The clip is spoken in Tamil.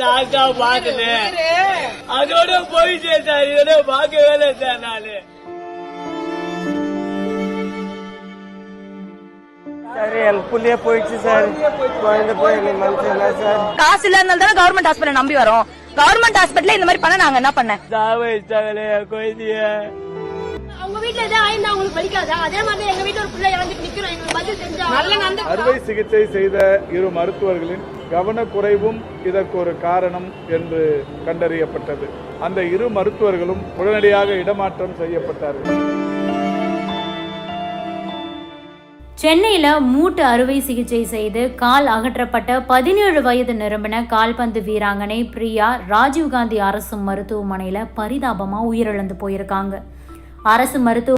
லாஸ்டா பாத்துட்டேன். அதோட போயிட்டேன் சார். இதோட பார்க்கவே இல்லை சார் நானு. சரி என் புள்ளிய போயிடுச்சு சார். குழந்தை போய் மனுஷன் சார். காசு இல்லாதனால தானே கவர்மெண்ட் ஹாஸ்பிட்டல் நம்பி வரோம். கவர்மெண்ட் ஹாஸ்பிட்டல்ல இந்த மாதிரி பண்ண நாங்க என்ன பண்ண? சாவடிச்சாங்களே குழந்தைய. அவங்க வீட்டுல ஏதாவது ஆயிருந்தா அவங்களுக்கு வலிக்காதா? அதே மாதிரி எங்க வீட்டுல ஒரு பிள்ளை இறந்து நிக்கிறோம். எங்களுக்கு பதில் செஞ்சா. அறுவை சிகிச்சை செய்த இரு மருத்துவர்களின் கவனக்குறைவும் இதற்கு ஒரு காரணம் என்று கண்டறியப்பட்டது. அந்த இரு மருத்துவர்களும் உடனடியாக இடமாற்றம் செய்யப்பட்டார்கள். சென்னையில் மூட்டு அறுவை சிகிச்சை செய்து கால் அகற்றப்பட்ட 17 வயது நிரம்பின கால்பந்து வீராங்கனை பிரியா ராஜீவ்காந்தி அரசு மருத்துவமனையில் பரிதாபமாக உயிரிழந்து போயிருக்காங்க. அரசு மருத்துவ